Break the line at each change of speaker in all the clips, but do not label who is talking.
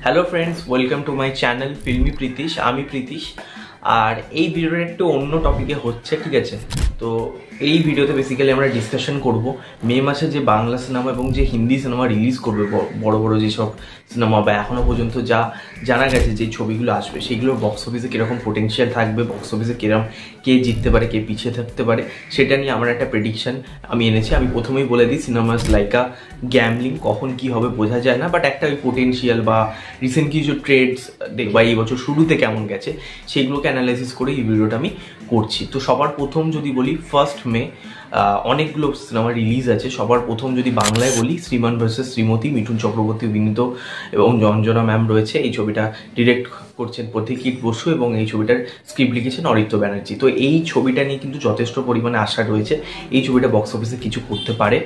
Hello friends, welcome to my channel filmy Pritish. আমি প্রীতিশ। আর এই ভিডিওটা একটু অন্য টপিকে হচ্ছে, ঠিক আছে? তো এই ভিডিওতে বেসিক্যালি আমরা ডিসকাশন করব মে মাসে যে বাংলা সিনেমা এবং যে হিন্দি সিনেমা রিলিজ করবে, বড় বড় যেসব সিনেমা বা এখনও পর্যন্ত যা জানা গেছে যে ছবিগুলো আসবে সেগুলোর বক্স অফিসে কীরকম পোটেনশিয়াল থাকবে, বক্স অফিসে কিরকম কে জিততে পারে, কে পিছিয়ে থাকতে পারে, সেটা নিয়ে আমার একটা প্রেডিকশন আমি এনেছি। আমি প্রথমেই বলে দিই, সিনেমাস লাইক আ গ্যামলিং, কখন কি হবে বোঝা যায় না, বাট একটা ওই পোটেনশিয়াল বা রিসেন্ট কিছু ট্রেডস দেখবা এই বছর শুরুতে কেমন গেছে সেইগুলোকে অ্যানালাইসিস করে এই ভিডিওটা আমি করছি। তো সবার প্রথম যদি বলি, 1 মে অনেকগুলো সিনেমা রিলিজ আছে। সবার প্রথম যদি বাংলায় বলি, শ্রীমান ভার্সেস শ্রীমতী, মিঠুন চক্রবর্তী অভিনীত এবং অঞ্জনা ম্যাম রয়েছে। এই ছবিটা ডিরেক্ট করছেন পথিকৃৎ বসু এবং এই ছবিটার স্ক্রিপ্ট লিখেছেন অরিত্র ব্যানার্জি। তো এই ছবিটা নিয়ে কিন্তু যথেষ্ট পরিমাণে আশা রয়েছে এই ছবিটা বক্স অফিসে কিছু করতে পারে,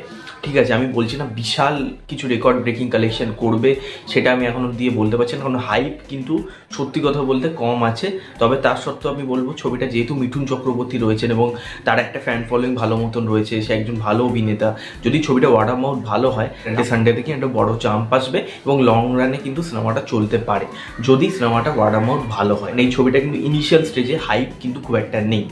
ঠিক আছে? আমি বলছি না বিশাল কিছু রেকর্ড ব্রেকিং কালেকশন করবে, সেটা আমি এখন দিয়ে বলতে পারছি না, কারণ হাইপ কিন্তু সত্যি কথা বলতে কম আছে। তবে তার সত্ত্বেও আমি বলবো, ছবিটা যেহেতু মিঠুন চক্রবর্তী রয়েছেন এবং তার একটা ফ্যান ফলোয়িং ভালো মতন রয়েছে, সে একজন ভালো অভিনেতা, যদি ছবিটা ওয়ার্ড অফ মাউথ ভালো হয়, সানডে থেকে একটা বড় জাম্প আসবে এবং লং রানে কিন্তু সিনেমাটা চলতে পারে যদি সিনেমাটা ওয়ার্ড অফ মাউথ ভালো হয়। এই ছবিটা কিন্তু ইনিশিয়াল স্টেজে হাইপ কিন্তু খুব একটা নেই।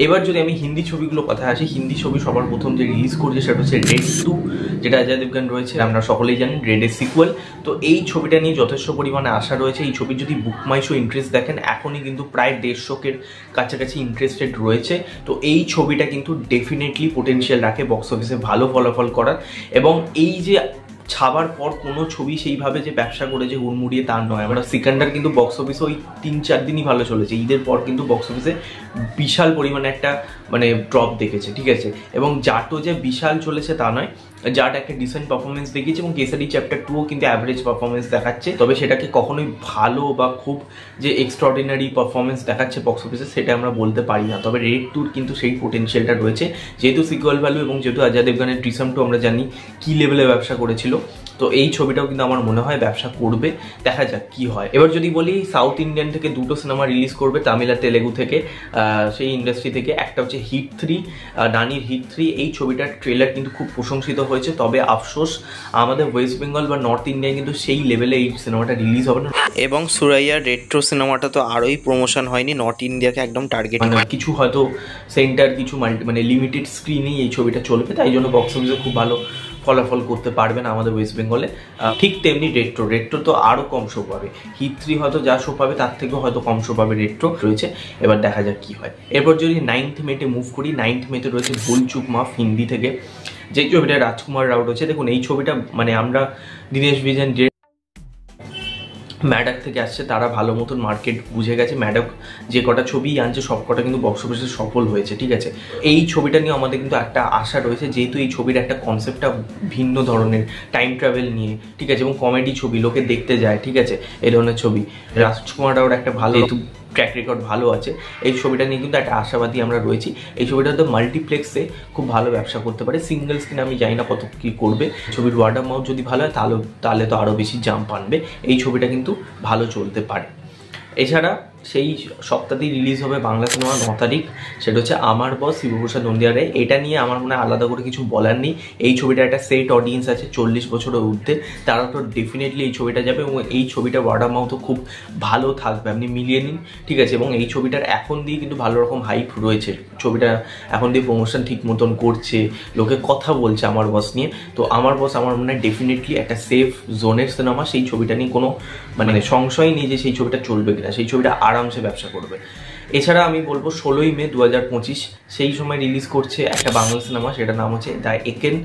এবার যদি আমি হিন্দি ছবিগুলো কথা আসি, হিন্দি ছবি সবার প্রথম যে রিলিজ করছে সেটা হচ্ছে রেড 2, যেটা অজয় দেবগন রয়েছে, আমরা সকলেই জানেন রেডের সিকুয়েল। তো এই ছবিটা নিয়ে যথেষ্ট পরিমাণে আশা রয়েছে। এই ছবির যদি বুক মাই শো ইন্টারেস্ট দেখেন, এখনই কিন্তু প্রায় 150 কাছাকাছি ইন্টারেস্টেড রয়েছে। তো এই ছবিটা কিন্তু ডেফিনেটলি পোটেনশিয়াল রাখে বক্স অফিসে ভালো ফলাফল করার। এবং এই যে ছাবার পর কোনো ছবি সেইভাবে যে ব্যবসা করেছে হুড়মুড়িয়ে তার নয়। আমরা সিকান্ডার কিন্তু বক্স অফিসে ওই 3-4 দিনই ভালো চলেছে, ঈদের পর কিন্তু বক্স অফিসে বিশাল পরিমাণে একটা ড্রপ দেখেছে, ঠিক আছে? এবং জাটো যে বিশাল চলেছে তা নয়, জাট একটা ডিসেন্ট পারফরমেন্স দেখিয়েছে এবং কেসারি চ্যাপ্টার 2ও কিন্তু অ্যাভারেজ পারফরমেন্স দেখাচ্ছে। তবে সেটাকে কখনোই ভালো বা খুব যে এক্সট্রাঅর্ডিনারি পারফরমেন্স দেখাচ্ছে বক্স অফিসে সেটা আমরা বলতে পারি না। তবে রেড 2 কিন্তু সেই পোটেনশিয়ালটা রয়েছে, যেহেতু সিকুয়াল ভ্যালু এবং যেহেতু অজয় দেবগনের ট্রিসম 2 আমরা জানি কি লেভেলে ব্যবসা করেছিল। তো এই ছবিটাও কিন্তু আমার মনে হয় ব্যবসা করবে, দেখা যাক কি হয়। এবার যদি বলি, সাউথ ইন্ডিয়ান থেকে 2টো সিনেমা রিলিজ করবে, তামিল আর তেলেগু থেকে, সেই ইন্ডাস্ট্রি থেকে। একটা হচ্ছে হিট 3, নানির হিট 3। এই ছবিটার ট্রেলার কিন্তু খুব প্রশংসিত হয়েছে, তবে আফসোস আমাদের ওয়েস্ট বেঙ্গল বা নর্থ ইন্ডিয়ায় কিন্তু সেই লেভেলে এই সিনেমাটা রিলিজ হবে না। এবং সুরাইয়ার রেট্রো সিনেমাটা তো আরোই প্রমোশন হয়নি, নর্থ ইন্ডিয়াকে একদম টার্গেট, কিছু হয়তো সেন্টার, কিছু লিমিটেড স্ক্রিনেই এই ছবিটা চলবে, তাই জন্য বক্স অফিসে খুব ভালো ফলাফল করতে পারবে না আমাদের ওয়েস্ট বেঙ্গলে। ঠিক তেমনি রেট্রো তো আরও কম শো পাবে। হিট 3 হয়তো যা শো পাবে তার থেকেও হয়তো কম শো পাবে রেট্রো রয়েছে। এবার দেখা যাক কি হয়। এরপর যদি 9th মেতে মুভ করি, 9th মেতে রয়েছে ভুল চুক মাফ হিন্দি থেকে, যে ছবিটা রাজকুমার রাও রয়েছে। দেখুন এই ছবিটা আমরা দীনেশ বিজন ম্যাডক থেকে আসছে, তারা ভালো মতন মার্কেট বুঝে গেছে। ম্যাডক যে কটা ছবি আনছে সব কটা কিন্তু বক্স অফিসে সফল হয়েছে, ঠিক আছে? এই ছবিটা নিয়ে আমাদের কিন্তু একটা আশা রয়েছে, যেহেতু এই ছবির একটা কনসেপ্টটা ভিন্ন ধরনের, টাইম ট্রাভেল নিয়ে, ঠিক আছে? এবং কমেডি ছবি, লোকে দেখতে যায়, ঠিক আছে? এই ধরনের ছবি রাজকুমার রাওর একটা ভালো ট্র্যাক রেকর্ড ভালো আছে। এই ছবিটা নিয়ে কিন্তু একটা আশাবাদী আমরা রয়েছি। এই ছবিটা তো মাল্টিপ্লেক্সে খুব ভালো ব্যবসা করতে পারে। সিঙ্গেল স্ক্রিন আমি জানি না কত কী করবে। ছবির ওয়ার্ড অফ মাউথ যদি ভালো হয় তাহলে তো আরও বেশি জাম্প আনবে। এই ছবিটা কিন্তু ভালো চলতে পারে। এছাড়া সেই সপ্তাহতেই রিলিজ হবে বাংলা সিনেমা 9 তারিখ, সেটা হচ্ছে আমার বস শিবপ্রসাদ নন্দিয়া রায়। এটা নিয়ে আমার মনে হয় আলাদা করে কিছু বলার নেই। এই ছবিটা একটা সেট অডিয়েন্স আছে 40 বছরের ঊর্ধ্বে, তারা তো ডেফিনেটলি এই ছবিটা যাবে এবং এই ছবিটার ওয়ার্ড অফ মাউথও খুব ভালো থাকবে, আপনি মিলিয়ে নিন, ঠিক আছে? এবং এই ছবিটার এখন দিয়ে কিন্তু ভালো রকম হাইপ রয়েছে। ছবিটা এখন দিয়ে প্রমোশন ঠিক মতন করছে, লোকে কথা বলছে আমার বস নিয়ে। তো আমার বস আমার মনে হয় ডেফিনেটলি একটা সেফ জোনের সিনেমা। সেই ছবিটা নিয়ে কোনো সংশয় নেই যে সেই ছবিটা চলবে কিনা, সেই ছবিটা আরামসে ব্যবসা করবে। এছাড়া আমি বলবো 16 মে 2025 সেই সময় রিলিজ করছে একটা বাংলা সিনেমা, সেটার নাম হচ্ছে দ্য একেন,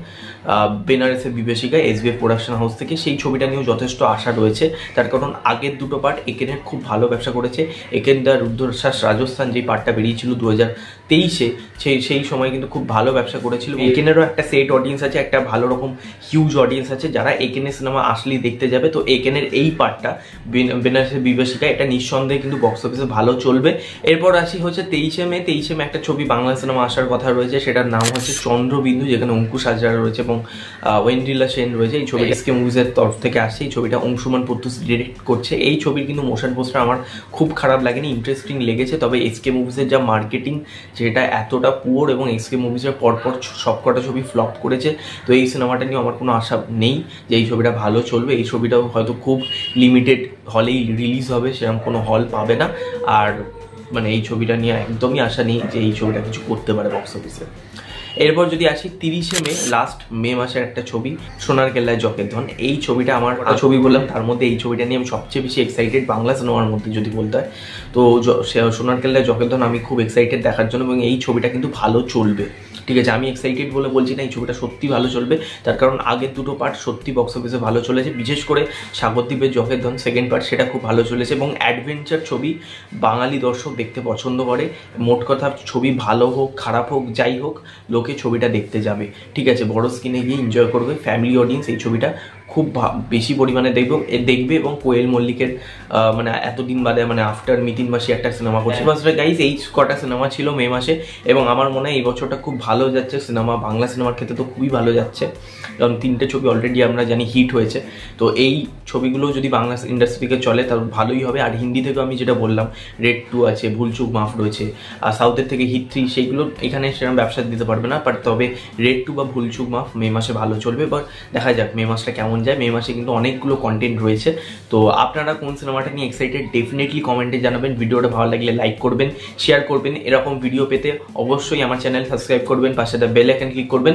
বেনারসের বিভীষিকা, SBF প্রোডাকশন হাউস থেকে। সেই ছবিটা নিয়েও যথেষ্ট আশা রয়েছে, তার কারণ আগের দুটো পার্ট একেনের খুব ভালো ব্যবসা করেছে। একেন দ্য রুদ্ধশ্বাস রাজস্থান যে পার্টটা বেরিয়েছিল 2023-এ, সেই সময় কিন্তু খুব ভালো ব্যবসা করেছিল। একেনেরও একটা সেট অডিয়েন্স আছে, একটা ভালো রকম হিউজ অডিয়েন্স আছে যারা একেনের সিনেমা আসলেই দেখতে যাবে। তো একেনের এই পার্টটা বেনারসের বিভীষিকা, এটা নিঃসন্দেহে কিন্তু বক্স অফিসে ভালো চলবে। এরপর আসি হচ্ছে 23শে মে একটা ছবি বাংলা সিনেমা আসার কথা রয়েছে, সেটার নাম হচ্ছে চন্দ্রবিন্দু, যেখানে অঙ্কুশ হাজরা রয়েছে এবং ওয়েন্দ্রিলা সেন রয়েছে। এই ছবিটা এসকে মুভিজের তরফ থেকে আসছে। এই ছবিটা অংশুমান প্রত্যুষ ডিরেক্ট করছে। এই ছবির কিন্তু মোশন পোস্টার আমার খুব খারাপ লাগেনি, ইন্টারেস্টিং লেগেছে। তবে এসকে মুভিজের যা মার্কেটিং যেটা এতটা পুয়ার, এবং এসকে মুভিজের পরপর সবকটা ছবি ফ্লপ করেছে। তো এই সিনেমাটা নিয়ে আমার কোনো আশা নেই যে এই ছবিটা ভালো চলবে। এই ছবিটাও হয়তো খুব লিমিটেড হলেই রিলিজ হবে, সেরকম কোনো হল পাবে না। আর মানে এই ছবিটা নিয়ে একদমই আশা নেই যে এই ছবিটা কিছু করতে পারে বক্স অফিসে। এরপর যদি আসি 30শে মে, লাস্ট মে মাসের একটা ছবি, সোনার কেল্লায় জকের ধন। এই ছবিটা আমার ছবি বললাম, তার মধ্যে এই ছবিটা নিয়ে আমি সবচেয়ে বেশি এক্সাইটেড বাংলা সিনেমার মধ্যে যদি বলতে হয়। তো সোনার কেল্লায় জকের ধন আমি খুব এক্সাইটেড দেখার জন্য, এবং এই ছবিটা কিন্তু ভালো চলবে। ঠিক আছে, আমি এক্সাইটেড বলে বলছি না, এই ছবিটা সত্যি ভালো চলবে। তার কারণ আগের দুটো পার্ট সত্যি বক্স অফিসে ভালো চলেছে, বিশেষ করে সাগরদ্বীপের জকের ধন সেকেন্ড পার্ট, সেটা খুব ভালো চলেছে। এবং অ্যাডভেঞ্চার ছবি বাঙালি দর্শক দেখতে পছন্দ করে। মোট কথা ছবি ভালো হোক খারাপ হোক যাই হোক, লোকে ছবিটা দেখতে যাবে। ঠিক আছে, বড় স্ক্রিনে গিয়ে এনজয় করবে। ফ্যামিলি অডিয়েন্স এই ছবিটা খুব বেশি পরিমাণে দেখবে। এবং কোয়েল মল্লিকের মানে এতদিন বাদে, মানে আফটার মিতিন মাসি একটা সিনেমা করছে। গাইজ এই কটা সিনেমা ছিল মে মাসে, এবং আমার মনে হয় এই বছরটা খুব ভালো যাচ্ছে সিনেমা, বাংলা সিনেমার ক্ষেত্রে তো খুবই ভালো যাচ্ছে। কারণ 3টে ছবি অলরেডি আমরা জানি হিট হয়েছে। তো এই ছবিগুলো যদি বাংলা ইন্ডাস্ট্রিকে চলে তাহলে ভালোই হবে। আর হিন্দি থেকেও আমি যেটা বললাম, রেড 2 আছে, ভুলচুক মাফ রয়েছে। আর সাউথের থেকে হিট 3, সেইগুলো এখানে সেরকম ব্যবসা দিতে পারবে না। বাট তবে রেড 2 বা ভুলচুক মাফ মে মাসে ভালো চলবে। বাট দেখা যাক মে মাসটা কেমন যায়। মে মাসে কিন্তু অনেকগুলো কন্টেন্ট রয়েছে। তো আপনারা কোন সিনেমাটা নিয়ে এক্সাইটেড ডেফিনেটলি কমেন্টে জানাবেন। ভিডিওটা ভালো লাগলে লাইক করবেন, শেয়ার করবেন। এরকম ভিডিও পেতে অবশ্যই আমার চ্যানেল সাবস্ক্রাইব করবেন, পাশে বেল আইকন ক্লিক করবেন।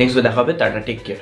নেক্সট দেখা হবে। Ta-ta, take care.